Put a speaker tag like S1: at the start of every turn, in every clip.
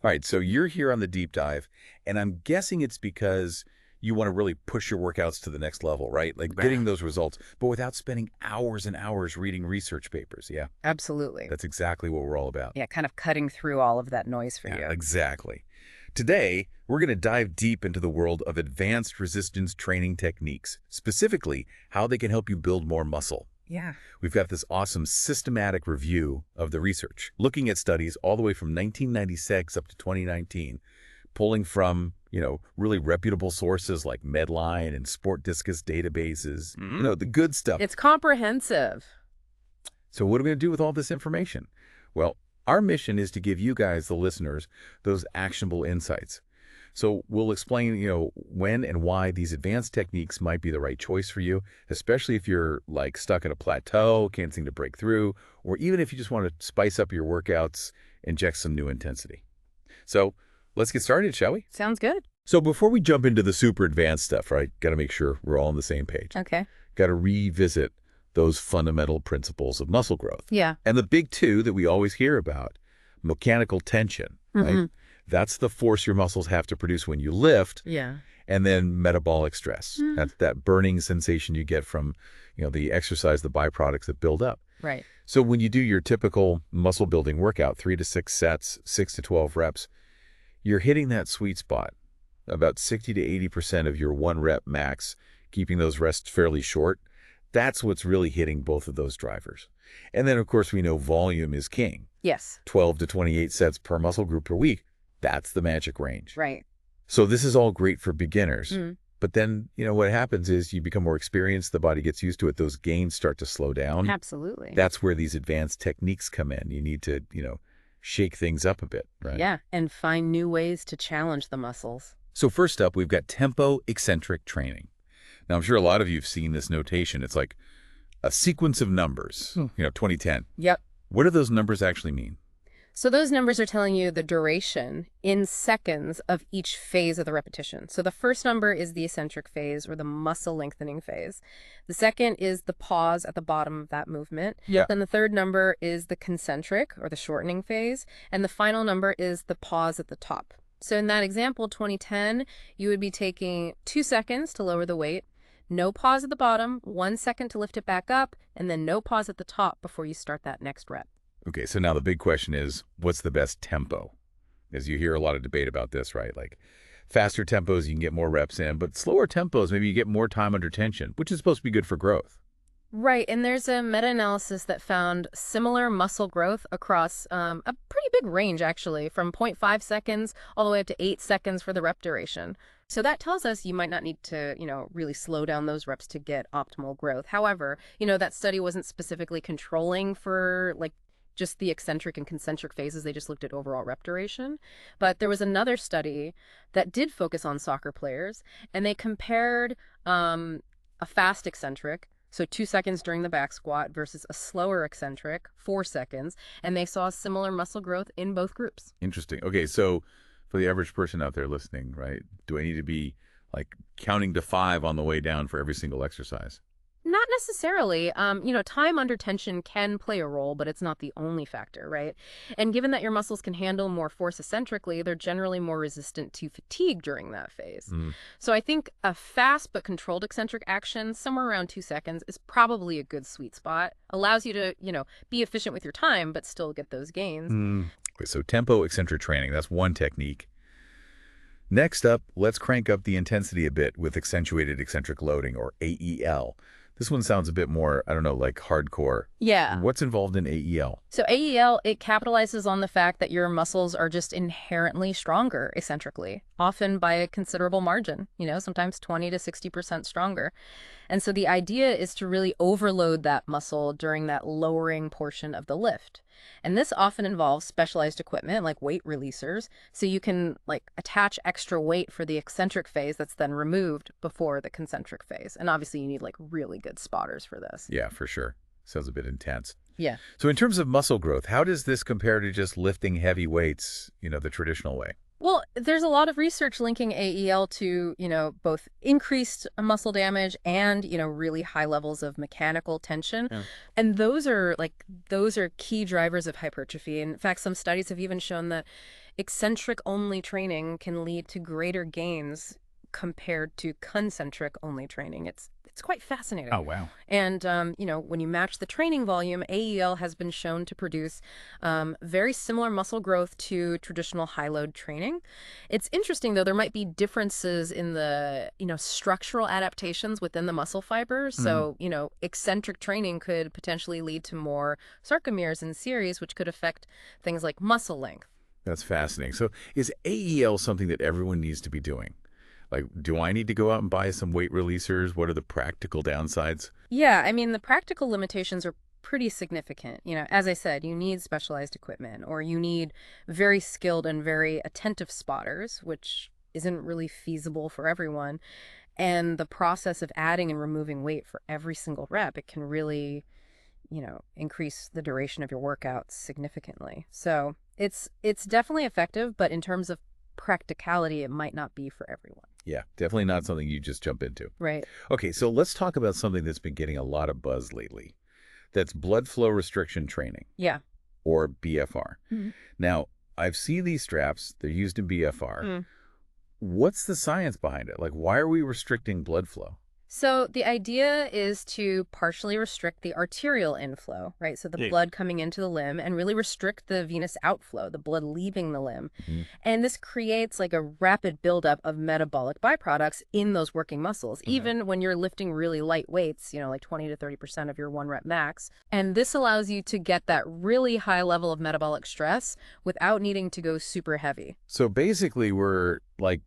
S1: All right, so you're here on the deep dive, and I'm guessing it's because you want to really push your workouts to the next level, right? Like
S2: Bah.
S1: getting those results, but without spending hours and hours reading research papers. Yeah,
S2: Absolutely.
S1: that's exactly what we're all about.
S2: Yeah, kind of cutting through all of that noise for
S1: Yeah,
S2: you.
S1: exactly. Today, we're going to dive deep into the world of advanced resistance training techniques, specifically how they can help you build more muscle.
S2: Yeah.
S1: We've got this awesome systematic review of the research, looking at studies all the way from 1996 up to 2019, pulling from, really reputable sources like Medline and Sport Discus databases, the good stuff.
S2: It's comprehensive.
S1: So what are we going to do with all this information? Well, our mission is to give you guys, the listeners, those actionable insights. So we'll explain, when and why these advanced techniques might be the right choice for you, especially if you're like stuck at a plateau, can't seem to break through, or even if you just want to spice up your workouts, inject some new intensity. So let's get started, shall we?
S2: Sounds good.
S1: So before we jump into the super advanced stuff, right, got to make sure we're all on the same page.
S2: Okay.
S1: Got to revisit those fundamental principles of muscle growth.
S2: Yeah.
S1: And the big two that we always hear about, mechanical tension, right? That's the force your muscles have to produce when you lift,
S2: Yeah.
S1: and then metabolic stress. That's that burning sensation you get from, the exercise, the byproducts that build up.
S2: Right.
S1: So when you do your typical muscle building workout, 3 to 6 sets, 6 to 12 reps, you're hitting that sweet spot, about 60 to 80% of your 1 rep max, keeping those rests fairly short. That's what's really hitting both of those drivers. And then, of course, we know volume is king.
S2: Yes.
S1: 12 to 28 sets per muscle group per week. That's the magic range.
S2: Right.
S1: So this is all great for beginners. But then, what happens is you become more experienced, the body gets used to it, those gains start to slow down.
S2: Absolutely.
S1: That's where these advanced techniques come in. You need to, shake things up a bit, right?
S2: Yeah. And find new ways to challenge the muscles.
S1: So first up, we've got tempo eccentric training. Now, I'm sure a lot of you have seen this notation. It's like a sequence of numbers, 2010.
S2: Yep.
S1: What do those numbers actually mean?
S2: So those numbers are telling you the duration in seconds of each phase of the repetition. So the first number is the eccentric phase or the muscle lengthening phase. The second is the pause at the bottom of that movement.
S1: Yeah.
S2: Then the third number is the concentric or the shortening phase. And the final number is the pause at the top. So in that example, 2010, you would be taking 2 seconds to lower the weight, no pause at the bottom, 1 second to lift it back up, and then no pause at the top before you start that next rep.
S1: Okay, so now the big question is, what's the best tempo? Because you hear a lot of debate about this, right? Like faster tempos, you can get more reps in, but slower tempos, maybe you get more time under tension, which is supposed to be good for growth.
S2: Right, and there's a meta-analysis that found similar muscle growth across a pretty big range, actually, from 0.5 seconds all the way up to 8 seconds for the rep duration. So that tells us you might not need to, really slow down those reps to get optimal growth. However, that study wasn't specifically controlling for, just the eccentric and concentric phases. They just looked at overall rep duration. But there was another study that did focus on soccer players, and they compared a fast eccentric, so 2 seconds during the back squat, versus a slower eccentric, 4 seconds, and they saw similar muscle growth in both groups.
S1: Interesting. Okay, so for the average person out there listening, right, do I need to be like counting to 5 on the way down for every single exercise?
S2: Not necessarily. Time under tension can play a role, but it's not the only factor, right? And given that your muscles can handle more force eccentrically, they're generally more resistant to fatigue during that phase. So I think a fast but controlled eccentric action, somewhere around 2 seconds, is probably a good sweet spot. Allows you to, be efficient with your time, but still get those gains.
S1: Okay, so tempo eccentric training, that's one technique. Next up, let's crank up the intensity a bit with accentuated eccentric loading, or AEL. This one sounds a bit more, I don't know, like hardcore.
S2: Yeah.
S1: What's involved in AEL?
S2: So AEL, it capitalizes on the fact that your muscles are just inherently stronger eccentrically, often by a considerable margin, sometimes 20 to 60% stronger. And so the idea is to really overload that muscle during that lowering portion of the lift. And this often involves specialized equipment like weight releasers, so you can attach extra weight for the eccentric phase that's then removed before the concentric phase. And obviously you need really good spotters for this.
S1: Yeah, for sure. Sounds a bit intense.
S2: Yeah.
S1: So in terms of muscle growth, how does this compare to just lifting heavy weights, the traditional way?
S2: Well, there's a lot of research linking AEL to, both increased muscle damage and, really high levels of mechanical tension.
S1: Yeah.
S2: And those are key drivers of hypertrophy. In fact, some studies have even shown that eccentric-only training can lead to greater gains compared to concentric-only training. It's quite fascinating.
S1: Oh, wow.
S2: And, when you match the training volume, AEL has been shown to produce very similar muscle growth to traditional high-load training. It's interesting, though, there might be differences in the, structural adaptations within the muscle fibers.
S1: Mhm.
S2: So, eccentric training could potentially lead to more sarcomeres in series, which could affect things like muscle length.
S1: That's fascinating. So is AEL something that everyone needs to be doing? Like, do I need to go out and buy some weight releasers? What are the practical downsides?
S2: Yeah, I mean, the practical limitations are pretty significant. As I said, you need specialized equipment or you need very skilled and very attentive spotters, which isn't really feasible for everyone. And the process of adding and removing weight for every single rep, it can really, increase the duration of your workouts significantly. So it's definitely effective, but in terms of practicality, it might not be for everyone.
S1: Yeah, definitely not something you just jump into.
S2: Right.
S1: Okay, so let's talk about something that's been getting a lot of buzz lately. That's blood flow restriction training,
S2: Yeah.
S1: or BFR.
S2: Mhm.
S1: Now, I've seen these straps. They're used in BFR.
S2: Mm.
S1: What's the science behind it? Like, why are we restricting blood flow?
S2: So the idea is to partially restrict the arterial inflow, right? So the
S1: Yeah.
S2: blood coming into the limb and really restrict the venous outflow, the blood leaving the limb.
S1: Mhm.
S2: And this creates like a rapid buildup of metabolic byproducts in those working muscles,
S1: Okay.
S2: even when you're lifting really light weights, like 20 to 30% of your one rep max. And this allows you to get that really high level of metabolic stress without needing to go super heavy.
S1: So basically, we're like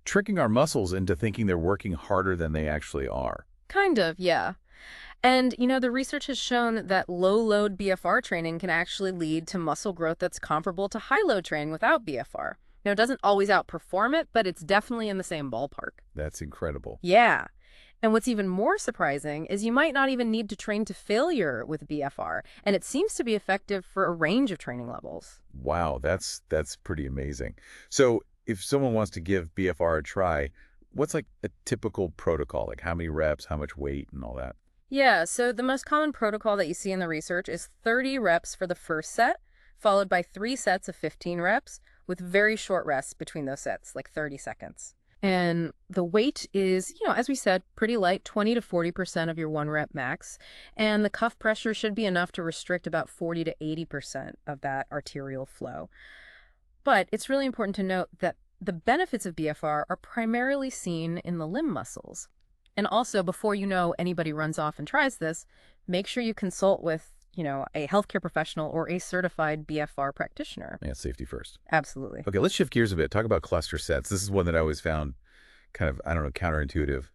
S1: tricking our muscles into thinking they're working harder than they actually are.
S2: Kind of, yeah. And, the research has shown that low-load BFR training can actually lead to muscle growth that's comparable to high-load training without BFR. Now, it doesn't always outperform it, but it's definitely in the same ballpark.
S1: That's incredible.
S2: Yeah. And what's even more surprising is you might not even need to train to failure with BFR, and it seems to be effective for a range of training levels.
S1: Wow, that's pretty amazing. So if someone wants to give BFR a try, what's like a typical protocol? Like how many reps, how much weight, and all that?
S2: Yeah, so the most common protocol that you see in the research is 30 reps for the first set, followed by 3 sets of 15 reps, with very short rests between those sets, like 30 seconds. And the weight is, as we said, pretty light, 20 to 40% of your one rep max. And the cuff pressure should be enough to restrict about 40 to 80% of that arterial flow. But it's really important to note that the benefits of BFR are primarily seen in the limb muscles. And also, before anybody runs off and tries this, make sure you consult with, a healthcare professional or a certified BFR practitioner.
S1: Yeah, safety first.
S2: Absolutely.
S1: Okay, let's shift gears a bit. Talk about cluster sets. This is one that I always found kind of, I don't know, counterintuitive.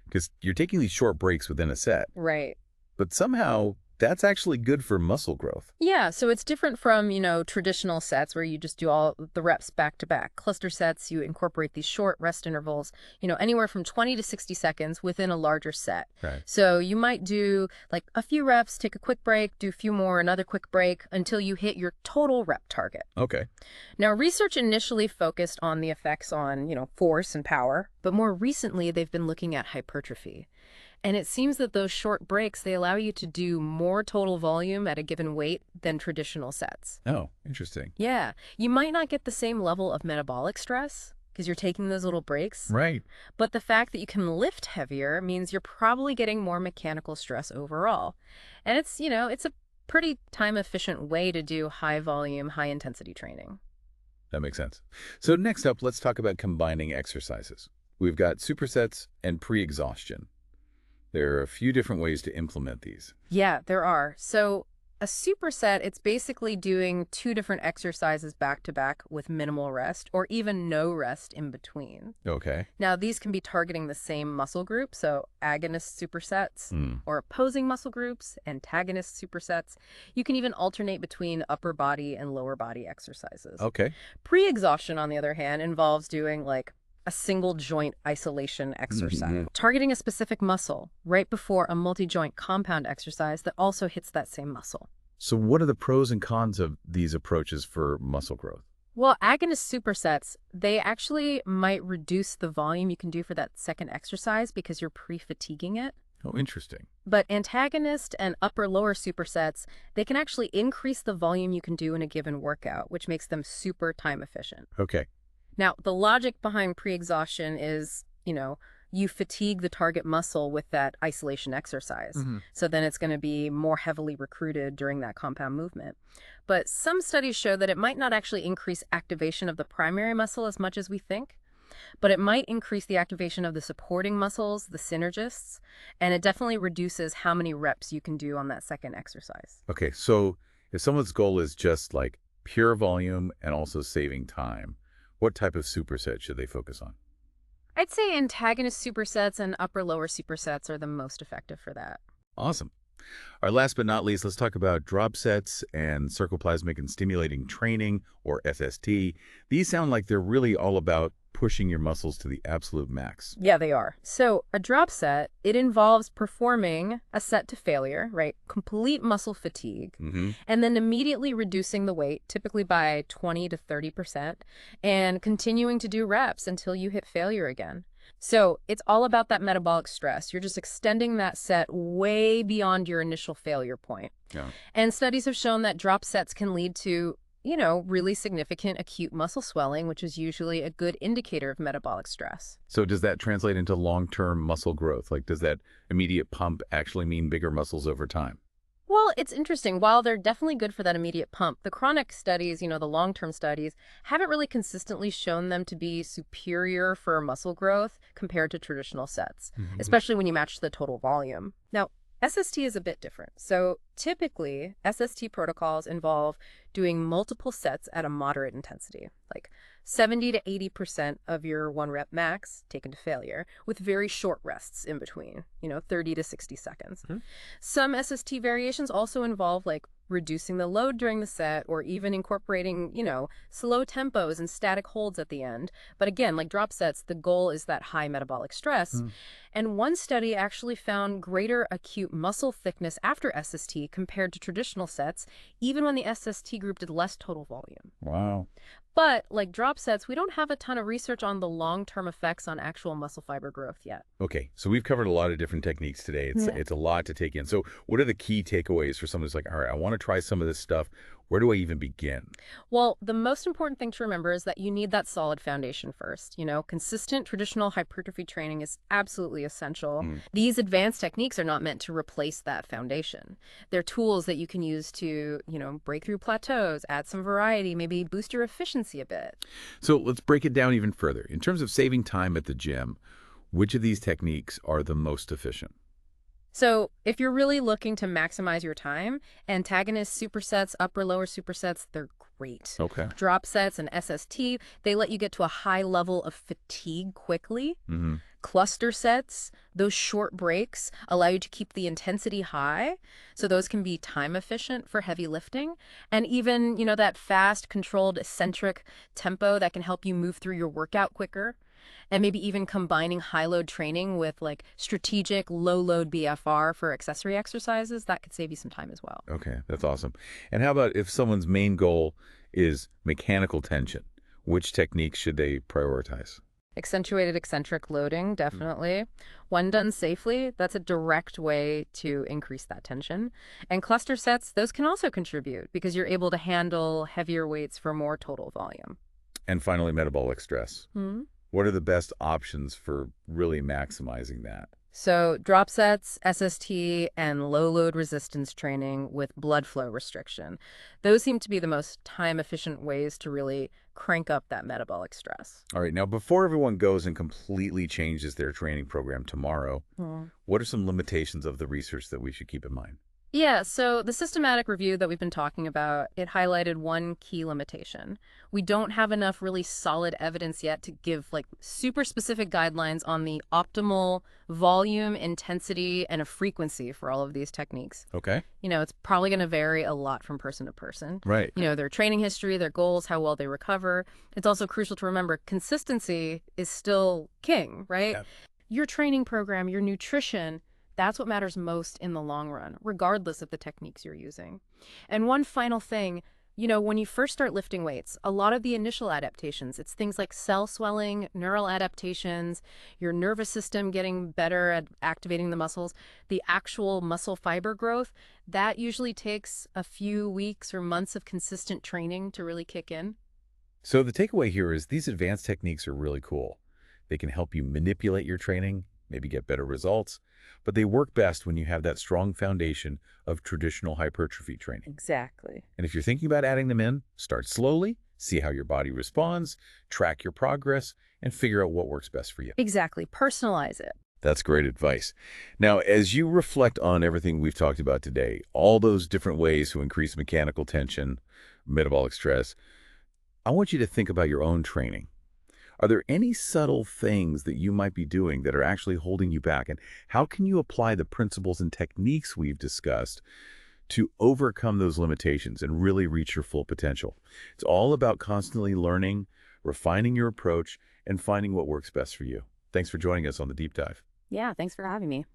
S1: Because you're taking these short breaks within a set,
S2: Right.
S1: but somehow that's actually good for muscle growth.
S2: Yeah, so it's different from, traditional sets where you just do all the reps back to back. Cluster sets, you incorporate these short rest intervals, anywhere from 20 to 60 seconds within a larger set.
S1: Right.
S2: So you might do like a few reps, take a quick break, do a few more, another quick break until you hit your total rep target.
S1: Okay.
S2: Now, research initially focused on the effects on, force and power, but more recently they've been looking at hypertrophy. And it seems that those short breaks, they allow you to do more total volume at a given weight than traditional sets.
S1: Oh, interesting.
S2: Yeah, you might not get the same level of metabolic stress because you're taking those little breaks.
S1: Right.
S2: But the fact that you can lift heavier means you're probably getting more mechanical stress overall. And it's a pretty time-efficient way to do high volume, high intensity training.
S1: That makes sense. So next up, let's talk about combining exercises. We've got supersets and pre-exhaustion. There are a few different ways to implement these.
S2: Yeah, there are. So a superset, it's basically doing 2 different exercises back to back with minimal rest or even no rest in between.
S1: Okay.
S2: Now, these can be targeting the same muscle group, so agonist supersets,
S1: Hmm.
S2: or opposing muscle groups, antagonist supersets. You can even alternate between upper body and lower body exercises.
S1: Okay.
S2: Pre-exhaustion, on the other hand, involves doing like a single joint isolation exercise, targeting a specific muscle right before a multi-joint compound exercise that also hits that same muscle.
S1: So what are the pros and cons of these approaches for muscle growth?
S2: Well, agonist supersets, they actually might reduce the volume you can do for that second exercise because you're pre-fatiguing it.
S1: Oh, interesting.
S2: But antagonist and upper-lower supersets, they can actually increase the volume you can do in a given workout, which makes them super time efficient.
S1: Okay.
S2: Now, the logic behind pre-exhaustion is, you fatigue the target muscle with that isolation exercise.
S1: Hmm.
S2: So then it's going to be more heavily recruited during that compound movement. But some studies show that it might not actually increase activation of the primary muscle as much as we think, but it might increase the activation of the supporting muscles, the synergists, and it definitely reduces how many reps you can do on that second exercise.
S1: Okay, so if someone's goal is just like pure volume and also saving time, what type of superset should they focus on?
S2: I'd say antagonist supersets and upper-lower supersets are the most effective for that.
S1: Awesome. All right, last but not least, let's talk about drop sets and sarcoplasmic and stimulating training, or SST. These sound like they're really all about pushing your muscles to the absolute max.
S2: Yeah, they are. So a drop set, it involves performing a set to failure, right? Complete muscle fatigue,
S1: Hmm.
S2: and then immediately reducing the weight, typically by 20 to 30%, and continuing to do reps until you hit failure again. So it's all about that metabolic stress. You're just extending that set way beyond your initial failure point.
S1: Yeah.
S2: And studies have shown that drop sets can lead to, really significant acute muscle swelling, which is usually a good indicator of metabolic stress.
S1: So does that translate into long-term muscle growth? Like, does that immediate pump actually mean bigger muscles over time?
S2: Well, it's interesting. While they're definitely good for that immediate pump, the chronic studies, the long-term studies, haven't really consistently shown them to be superior for muscle growth compared to traditional sets,
S1: Hmm.
S2: especially when you match the total volume. Now, SST is a bit different. So typically, SST protocols involve doing multiple sets at a moderate intensity, like 70 to 80% of your one rep max taken to failure, with very short rests in between, 30 to 60 seconds.
S1: Mhm.
S2: Some SST variations also involve like reducing the load during the set or even incorporating, slow tempos and static holds at the end. But again, like drop sets, the goal is that high metabolic stress.
S1: Mm.
S2: And one study actually found greater acute muscle thickness after SST compared to traditional sets, even when the SST group did less total volume.
S1: Wow.
S2: But like drop sets, we don't have a ton of research on the long-term effects on actual muscle fiber growth yet.
S1: Okay, so we've covered a lot of different techniques today. It's a lot to take in. So what are the key takeaways for someone who's like, all right, I want to try some of this stuff. Where do I even begin?
S2: Well, the most important thing to remember is that you need that solid foundation first. Consistent traditional hypertrophy training is absolutely essential.
S1: Mm.
S2: These advanced techniques are not meant to replace that foundation. They're tools that you can use to, break through plateaus, add some variety, maybe boost your efficiency a bit.
S1: So let's break it down even further. In terms of saving time at the gym, which of these techniques are the most efficient?
S2: So if you're really looking to maximize your time, antagonist supersets, upper lower supersets, they're great.
S1: Okay.
S2: Drop sets and SST, they let you get to a high level of fatigue quickly.
S1: Hmm.
S2: Cluster sets, those short breaks allow you to keep the intensity high. So those can be time efficient for heavy lifting. And even, that fast, controlled, eccentric tempo that can help you move through your workout quicker. And maybe even combining high load training with like strategic low load BFR for accessory exercises, that could save you some time as well.
S1: Okay, that's awesome. And how about if someone's main goal is mechanical tension? Which techniques should they prioritize?
S2: Accentuated eccentric loading, definitely. When done safely, that's a direct way to increase that tension. And cluster sets, those can also contribute because you're able to handle heavier weights for more total volume.
S1: And finally, metabolic stress.
S2: Hmm.
S1: What are the best options for really maximizing that?
S2: So drop sets, SST, and low load resistance training with blood flow restriction. Those seem to be the most time efficient ways to really crank up that metabolic stress.
S1: All right, now before everyone goes and completely changes their training program tomorrow, what are some limitations of the research that we should keep in mind?
S2: Yeah, so the systematic review that we've been talking about, it highlighted one key limitation. We don't have enough really solid evidence yet to give like super specific guidelines on the optimal volume, intensity, and a frequency for all of these techniques.
S1: Okay.
S2: It's probably going to vary a lot from person to person.
S1: Right.
S2: Their training history, their goals, how well they recover. It's also crucial to remember consistency is still king, right?
S1: Yeah.
S2: Your training program, your nutrition, that's what matters most in the long run, regardless of the techniques you're using. And one final thing, When you first start lifting weights, a lot of the initial adaptations, it's things like cell swelling, neural adaptations, your nervous system getting better at activating the muscles, the actual muscle fiber growth, that usually takes a few weeks or months of consistent training to really kick in.
S1: So the takeaway here is these advanced techniques are really cool. They can help you manipulate your training, maybe get better results, but they work best when you have that strong foundation of traditional hypertrophy training.
S2: Exactly.
S1: And if you're thinking about adding them in, start slowly, see how your body responds, track your progress, and figure out what works best for you.
S2: Exactly. Personalize it.
S1: That's great advice. Now, as you reflect on everything we've talked about today, all those different ways to increase mechanical tension, metabolic stress, I want you to think about your own training. Are there any subtle things that you might be doing that are actually holding you back? And how can you apply the principles and techniques we've discussed to overcome those limitations and really reach your full potential? It's all about constantly learning, refining your approach, and finding what works best for you. Thanks for joining us on the Deep Dive.
S2: Yeah, thanks for having me.